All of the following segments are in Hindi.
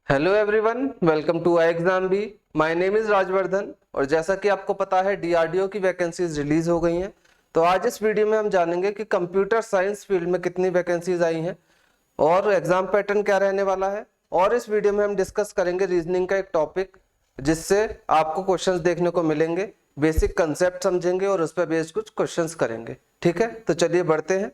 Hello everyone, welcome to I exam B. My name is Rajvardhan और जैसा कि आपको पता है डीआरडीओ की वैकेंसीज रिलीज हो गई हैं। तो आज इस वीडियो में हम जानेंगे कि कंप्यूटर साइंस फील्ड में कितनी वैकेंसीज आई हैं और एग्जाम पैटर्न क्या रहने वाला है। और इस वीडियो में हम डिस्कस करेंगे रीजनिंग का एक टॉपिक जिससे आपको क्वेश्चंस देखने को मिलेंगे, बेसिक कंसेप्ट समझेंगे और उस पर बेस्ड कुछ क्वेश्चंस करेंगे। ठीक है, तो चलिए बढ़ते हैं।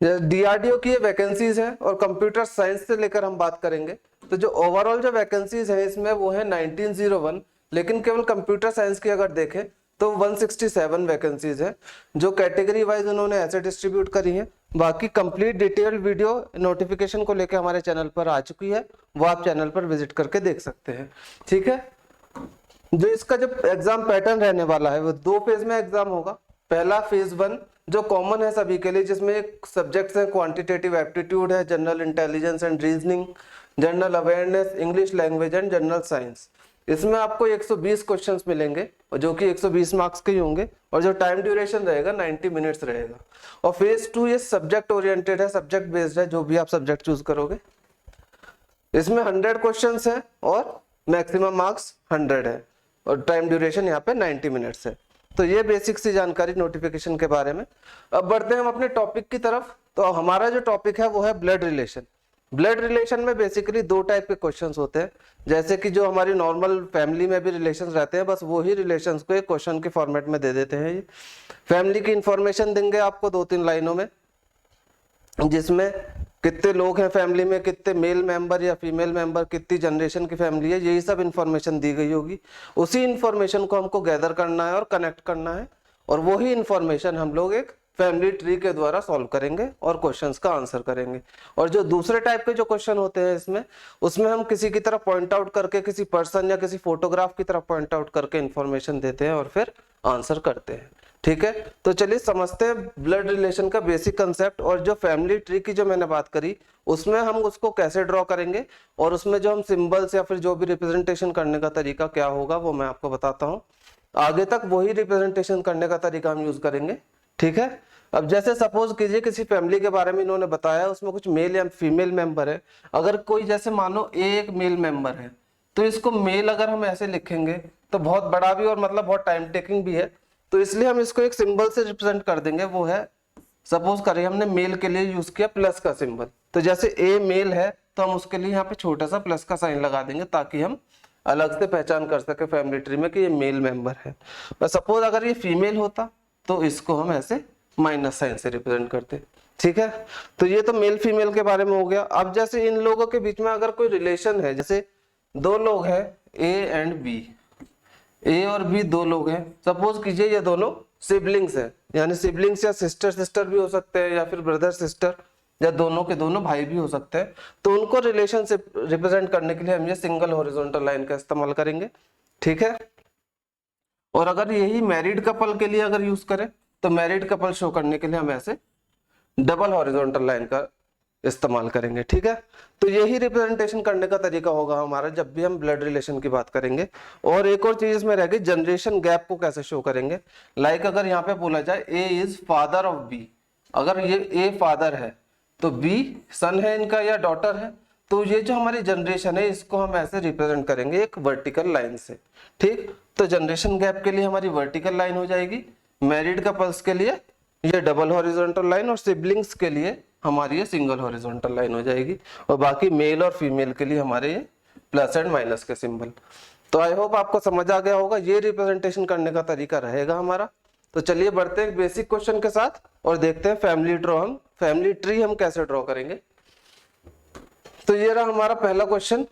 डीआरडीओ की ये वैकेंसीज है और कंप्यूटर साइंस से लेकर हम बात करेंगे। तो जो ओवरऑल जो वैकेंसीज है इसमें वो है 1901, लेकिन केवल कंप्यूटर साइंस की अगर देखें तो 167 वैकेंसीज है जो कैटेगरी वाइज उन्होंने ऐसे डिस्ट्रीब्यूट करी है। बाकी कंप्लीट डिटेल वीडियो नोटिफिकेशन को लेकर हमारे चैनल पर आ चुकी है, वो आप चैनल पर विजिट करके देख सकते हैं। ठीक है, जो इसका जो एग्जाम पैटर्न रहने वाला है वो 2 फेज में एग्जाम होगा। पहला फेज 1 जो कॉमन है सभी के लिए, जिसमें एक सब्जेक्ट्स हैं क्वांटिटेटिव एप्टीट्यूड है, general intelligence and reasoning, general awareness, English language and general science. इसमें आपको 120 क्वेश्चंस मिलेंगे और जो कि 120 मार्क्स के ही होंगे और जो टाइम ड्यूरेशन रहेगा 90 मिनट्स रहेगा। और फेज 2 ये सब्जेक्ट ओरिएंटेड है, सब्जेक्ट बेस्ड है, जो भी आप सब्जेक्ट चूज करोगे। इसमें 100 क्वेश्चंस है और मैक्सिमम मार्क्स 100 है और टाइम ड्यूरेशन यहाँ पे 90 मिनट्स है। तो ये बेसिक सी जानकारी नोटिफिकेशन के बारे में। अब बढ़ते हैं हम अपने टॉपिक की तरफ। तो हमारा जो टॉपिक है वो है ब्लड रिलेशन। ब्लड रिलेशन में बेसिकली 2 टाइप के क्वेश्चंस होते हैं, जैसे कि जो हमारी नॉर्मल फैमिली में भी रिलेशंस रहते हैं, बस वही रिलेशंस को एक क्वेश्चन के फॉर्मेट में दे देते हैं। ये फैमिली की इंफॉर्मेशन देंगे आपको 2-3 लाइनों में, जिसमें कितने लोग हैं फैमिली में, कितने मेल मेंबर या फीमेल मेंबर, कितनी जनरेशन की फैमिली है, यही सब इंफॉर्मेशन दी गई होगी। उसी इंफॉर्मेशन को हमको गैदर करना है और कनेक्ट करना है और वही इंफॉर्मेशन हम लोग एक फैमिली ट्री के द्वारा सॉल्व करेंगे और क्वेश्चंस का आंसर करेंगे। और जो दूसरे टाइप के जो क्वेश्चन होते हैं उसमें हम किसी की तरफ पॉइंट आउट करके, किसी पर्सन या किसी फोटोग्राफ की तरफ पॉइंट आउट करके इंफॉर्मेशन देते हैं और फिर आंसर करते हैं। ठीक है, तो चलिए समझते हैं ब्लड रिलेशन का बेसिक कंसेप्ट। और जो फैमिली ट्री की जो मैंने बात करी उसमें हम उसको कैसे ड्रॉ करेंगे और उसमें जो हम सिंबल्स या फिर जो भी रिप्रेजेंटेशन करने का तरीका क्या होगा वो मैं आपको बताता हूँ। आगे तक वही रिप्रेजेंटेशन करने का तरीका हम यूज करेंगे। ठीक है, अब जैसे सपोज कीजिए किसी फैमिली के बारे में इन्होंने बताया, उसमें कुछ मेल या फीमेल मेंबर है। अगर कोई जैसे मानो एक मेल मेंबर है तो इसको मेल अगर हम ऐसे लिखेंगे तो बहुत बड़ा भी और मतलब बहुत टाइम टेकिंग भी है। तो इसलिए हम इसको एक सिंबल से रिप्रेजेंट कर देंगे, वो है, सपोज करें हमने मेल के लिए यूज किया प्लस का सिंबल, तो जैसे ए मेल है तो हम उसके लिए यहाँ पे छोटा सा प्लस का साइन लगा देंगे ताकि हम अलग से पहचान कर सके फैमिली ट्री में कि ये मेल मेंबर है। और सपोज अगर ये फीमेल होता तो इसको हम ऐसे माइनस साइन से रिप्रेजेंट करते। ठीक है, तो ये तो मेल फीमेल के बारे में हो गया। अब जैसे इन लोगों के बीच में अगर कोई रिलेशन है, जैसे 2 लोग हैं ए एंड बी, ए और बी 2 लोग हैं, सपोज कीजिए ये दोनों सिबलिंग्स हैं, यानी सिबलिंग्स या सिस्टर सिस्टर भी हो सकते हैं या फिर ब्रदर सिस्टर या दोनों के दोनों भाई भी हो सकते हैं। तो उनको रिलेशनशिप रिप्रेजेंट करने के लिए हम ये सिंगल हॉरिजॉन्टल लाइन का इस्तेमाल करेंगे। ठीक है, और अगर यही मैरिड कपल के लिए अगर यूज करें तो मैरिड कपल शो करने के लिए हम ऐसे डबल हॉरिजॉन्टल लाइन का इस्तेमाल करेंगे। ठीक है, तो यही रिप्रेजेंटेशन करने का तरीका होगा हमारा जब भी हम ब्लड रिलेशन की बात करेंगे। और एक और चीज इसमें रह गई, जनरेशन गैप को कैसे शो करेंगे। लाइक अगर यहाँ पे बोला जाए ए इज फादर ऑफ बी, अगर ये ए फादर है तो बी सन है इनका या डॉटर है, तो ये जो हमारी जनरेशन है इसको हम ऐसे रिप्रेजेंट करेंगे एक वर्टिकल लाइन से। ठीक, तो जनरेशन गैप के लिए हमारी वर्टिकल लाइन हो जाएगी, मैरिड कपल्स के लिए ये डबल हॉरिजॉन्टल लाइन और सिबलिंग्स के लिए हमारी ये सिंगल हॉरिजॉन्टल लाइन हो जाएगी। और बाकी मेल और फीमेल के लिए हमारे ये प्लस एंड माइनस के सिंबल। तो आई होप आपको समझ आ गया होगा, ये रिप्रेजेंटेशन करने का तरीका रहेगा हमारा। तो चलिए बढ़ते हैं बेसिक क्वेश्चन के साथ और देखते हैं फैमिली ट्री हम कैसे ड्रॉ करेंगे। तो ये रहा हमारा पहला क्वेश्चन।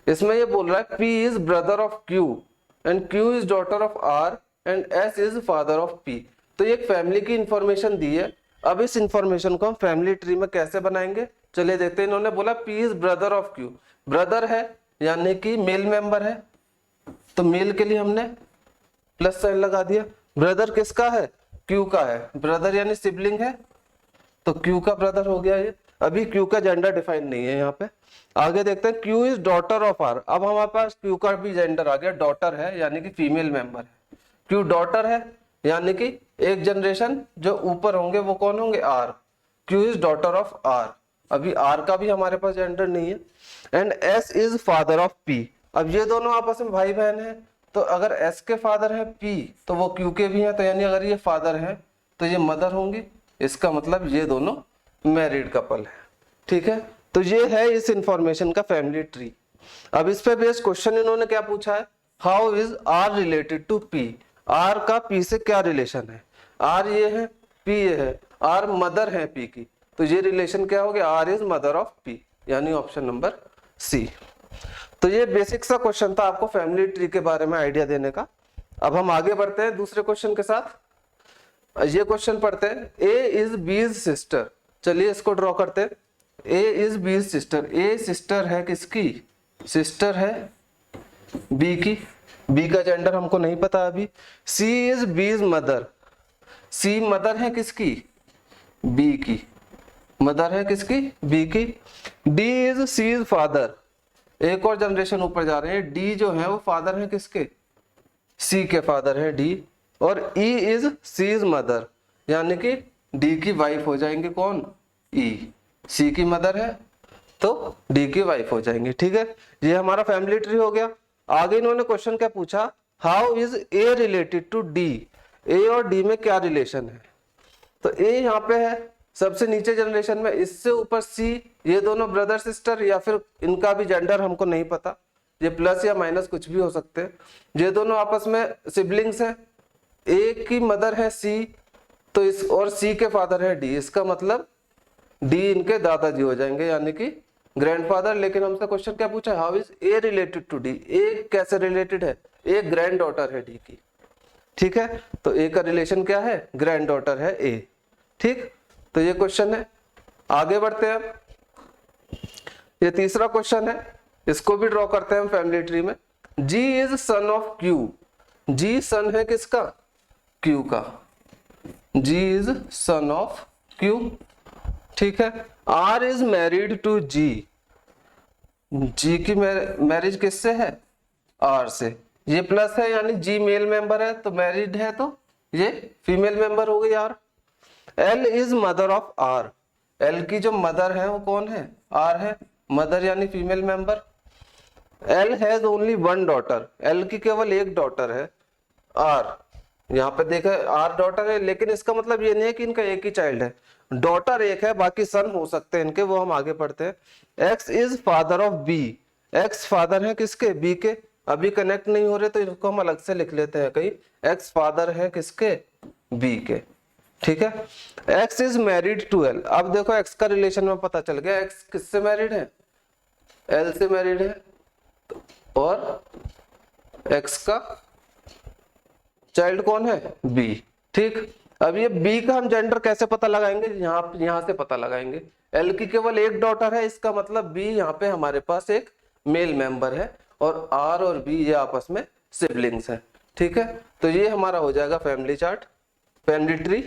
इसमें ये बोल रहा है P is brother of Q and Q is daughter of R and S is father of P। तो ये एक फैमिली की इंफॉर्मेशन दी है। अब इस इंफॉर्मेशन को हम फैमिली ट्री में कैसे बनाएंगे, चलिए देखते हैं। इन्होंने बोला P is brother of Q, brother है यानी कि मेल मेंबर है, तो मेल के लिए हमने प्लस साइन लगा दिया। ब्रदर किसका है, Q का है, ब्रदर यानी सिबलिंग है तो Q का ब्रदर हो गया ये। अभी Q का जेंडर डिफाइन नहीं है यहाँ पे। आगे देखते हैं Q is daughter of R। अब हमारे पास Q का भी जेंडर आ गया, डॉटर है यानी कि फीमेल मेंबर है। Q डॉटर है यानी कि एक जनरेशन जो ऊपर होंगे वो कौन होंगे, R। Q is daughter of R। अभी आर का भी हमारे पास जेंडर नहीं है। And S is father of P. अब ये दोनों आपस में भाई बहन है, तो अगर एस के फादर है पी तो वो क्यू के भी हैं, तो यानी अगर ये फादर है तो ये मदर होंगी। इसका मतलब ये दोनों मैरिड कपल है। ठीक है, तो ये है इस इंफॉर्मेशन का फैमिली ट्री। अब इस पे बेस्ड क्वेश्चन इन्होंने क्या पूछा है, how is R related to P. R का पी से क्या रिलेशन है, आर ये है पी ये है, आर मदर है पी की, तो ये रिलेशन क्या हो गया, R is mother of P, यानी ऑप्शन नंबर सी। तो ये बेसिक सा क्वेश्चन था आपको फैमिली ट्री के बारे में आइडिया देने का। अब हम आगे बढ़ते हैं दूसरे क्वेश्चन के साथ। ये क्वेश्चन पढ़ते हैं, ए इज बीज सिस्टर। चलिए इसको ड्रॉ करते हैं। ए इज बीज सिस्टर, ए सिस्टर है किसकी, सिस्टर है बी की, बी का जेंडर हमको नहीं पता अभी। C is B's mother, C mother है किसकी, बी की, मदर है किसकी, बी की। D is C is father, एक और जनरेशन ऊपर जा रहे हैं, डी जो है वो फादर है किसके, सी के फादर है डी। और E is C is mother, यानी कि डी की वाइफ हो जाएंगे कौन, ई, सी की मदर है तो डी की वाइफ हो जाएंगे। ठीक है, ये हमारा फैमिली ट्री हो गया। आगे इन्होंने क्वेश्चन क्या पूछा, how is A related to D, A और डी में क्या रिलेशन है। तो ए यहाँ पे है सबसे नीचे जनरेशन में, इससे ऊपर सी, ये दोनों ब्रदर सिस्टर या फिर इनका भी जेंडर हमको नहीं पता, ये प्लस या माइनस कुछ भी हो सकते हैं। ये दोनों आपस में सिबलिंग्स हैं, ए की मदर है सी तो इस, और सी के फादर है डी, इसका मतलब डी इनके दादाजी हो जाएंगे यानी कि ग्रैंडफादर। लेकिन हमसे क्वेश्चन क्या पूछा, how is A related to D, A कैसे रिलेटेड है, ए ग्रैंड डॉटर है डी की। ठीक है, तो ए का रिलेशन क्या है, ग्रैंड डॉटर है ए। ठीक, तो ये क्वेश्चन है। आगे बढ़ते हैं, ये तीसरा क्वेश्चन है, इसको भी ड्रॉ करते हैं हम फैमिली ट्री में। जी इज सन ऑफ क्यू, जी सन है किसका, क्यू का, जी इज सन ऑफ क्यू। ठीक है, आर इज मैरिड टू जी, जी की मैरिज किससे है, आर से, ये प्लस है यानी जी मेल मेंबर है तो मैरिड है तो ये फीमेल मेंबर हो गई R. L is mother of R, L की जो मदर है वो कौन है, आर है, मदर यानी female member. L has only one daughter, L की केवल एक डॉटर है आर, यहाँ पे देखा आर डॉटर है, लेकिन इसका मतलब ये नहीं है कि इनका एक ही चाइल्ड है, डॉटर एक है बाकी सन हो सकते हैं इनके, वो हम आगे पढ़ते हैं। X is father of B, X father है किसके, बी के, अभी कनेक्ट नहीं हो रहे तो इसको हम अलग से लिख लेते हैं कहीं, एक्स फादर है किसके, बी के। ठीक है, X is married to L, अब देखो एक्स का रिलेशन में पता चल गया, एक्स किससे मैरिड है, एल से मैरिड है, और एक्स का चाइल्ड कौन है, बी। ठीक, अब ये बी का हम जेंडर कैसे पता लगाएंगे, यहां से पता लगाएंगे। एल की केवल एक डॉटर है, इसका मतलब बी यहाँ पे हमारे पास एक मेल मेंबर है, और आर और बी ये आपस में सिबलिंग्स हैं। ठीक है, तो ये हमारा हो जाएगा फैमिली चार्ट, फैमिली ट्री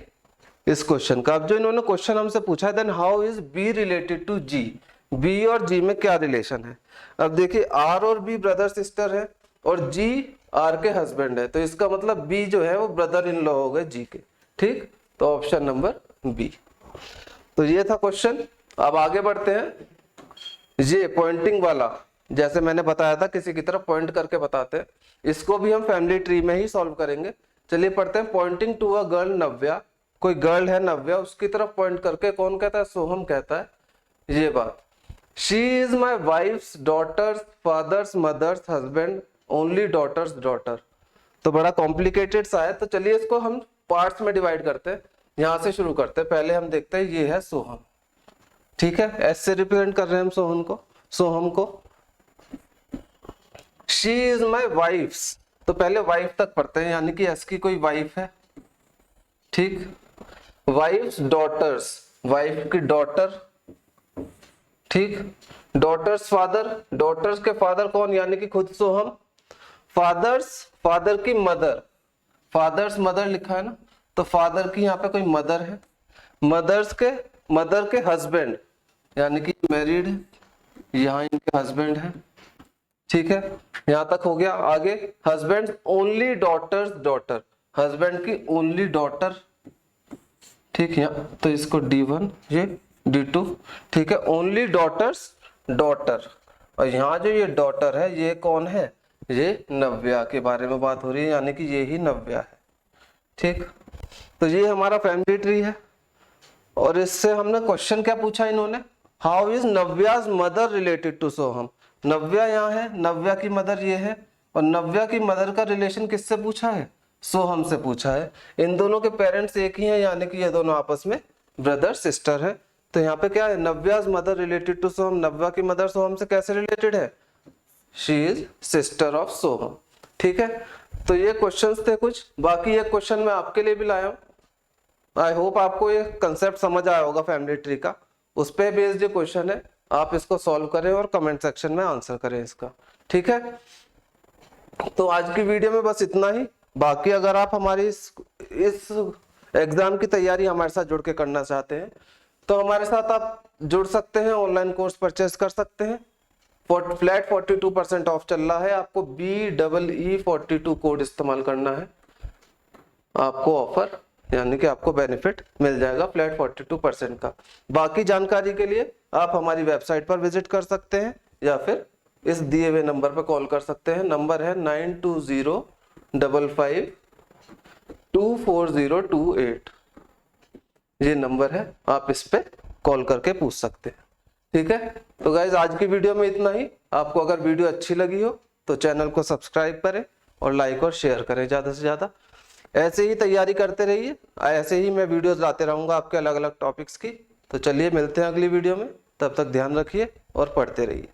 इस क्वेश्चन का। अब जो इन्होंने क्वेश्चन हमसे पूछा, then how is B related to G, B और जी में क्या रिलेशन है। अब देखिए आर और बी ब्रदर सिस्टर है और जी आर के हस्बैंड है, तो इसका मतलब बी जो है वो ब्रदर इन लॉ हो गए जी के। ठीक, तो ऑप्शन नंबर बी। तो ये था क्वेश्चन। अब आगे बढ़ते हैं, ये पॉइंटिंग वाला जैसे मैंने बताया था किसी की तरफ पॉइंट करके बताते हैं, इसको भी हम फैमिली ट्री में ही सॉल्व करेंगे। चलिए पढ़ते हैं, पॉइंटिंग टू अ गर्ल नव्या, कोई गर्ल है नव्या, उसकी तरफ पॉइंट करके कौन कहता है, सोहम कहता है ये बात। She is my wife's daughter's father's mother's husband only daughter's daughter, तो बड़ा कॉम्प्लिकेटेड सा है, तो चलिए इसको हम पार्ट्स में डिवाइड करते हैं। यहां से शुरू करते हैं, पहले हम देखते हैं ये है सोहम। ठीक है, एस से रिप्रेजेंट कर रहे हैं हम सोहम को। शी इज माई वाइफ्स, तो पहले वाइफ तक पढ़ते हैं, यानी कि एस की कोई वाइफ है। ठीक, वाइफ्स डॉटर्स, वाइफ की डॉटर। ठीक, डॉटर्स फादर, डॉटर्स के फादर कौन, यानी कि खुद सोहम। फादर्स, फादर की मदर, फादर्स मदर लिखा है ना, तो फादर की यहाँ पे कोई मदर है। मदर के हस्बैंड, यानी कि मैरिड है, यहाँ इनके हस्बैंड है। ठीक है, यहां तक हो गया। आगे husband only daughter's daughter, husband की ओनली डॉटर। ठीक है, तो इसको D1 ये D2, ठीक है। ओनली डॉटर्स डॉटर, और यहाँ जो ये डॉटर है ये कौन है, ये नव्या के बारे में बात हो रही है, यानी कि ये ही नव्या है, ठीक। तो ये हमारा फैमिली ट्री है। और इससे हमने क्वेश्चन क्या पूछा इन्होंने, how is Navya's mother related to Soham. Navya यहाँ है, नव्या की मदर ये है, और नव्या की मदर का रिलेशन किससे पूछा है, सोहम से पूछा है। इन दोनों के पेरेंट्स एक ही हैं, यानी कि ये दोनों आपस में ब्रदर सिस्टर है। तो यहाँ पे क्या है, नव्याज मदर रिलेटेड टू सोहम, नव्या की मदर सोहम से कैसे रिलेटेड है, शी इज सिस्टर ऑफ सोहम, ठीक है। तो ये क्वेश्चंस थे कुछ, बाकी ये क्वेश्चन मैं आपके लिए भी लाया हूँ। आई होप आपको ये कंसेप्ट समझ आया होगा फैमिली ट्री का। उस पे बेस्ड जो क्वेश्चन है आप इसको सॉल्व करें और कमेंट सेक्शन में आंसर करें इसका, ठीक है। तो आज की वीडियो में बस इतना ही। बाकी अगर आप हमारी इस एग्जाम की तैयारी हमारे साथ जुड़ के करना चाहते हैं तो हमारे साथ आप जुड़ सकते हैं, ऑनलाइन कोर्स परचेज कर सकते हैं। फ्लैट 42% ऑफ चल रहा है, आपको BEE42 कोड इस्तेमाल करना है, आपको ऑफर यानी कि आपको बेनिफिट मिल जाएगा फ्लैट 42% का। बाकी जानकारी के लिए आप हमारी वेबसाइट पर विजिट कर सकते हैं या फिर इस दिए हुए नंबर पर कॉल कर सकते हैं। नंबर है 9205524028, ये नंबर है, आप इस पे कॉल करके पूछ सकते हैं, ठीक है। तो गाइज आज की वीडियो में इतना ही। आपको अगर वीडियो अच्छी लगी हो तो चैनल को सब्सक्राइब करें और लाइक और शेयर करें ज़्यादा से ज़्यादा। ऐसे ही तैयारी करते रहिए, ऐसे ही मैं वीडियोस लाते रहूँगा आपके अलग अलग टॉपिक्स की। तो चलिए मिलते हैं अगली वीडियो में, तब तक ध्यान रखिए और पढ़ते रहिए।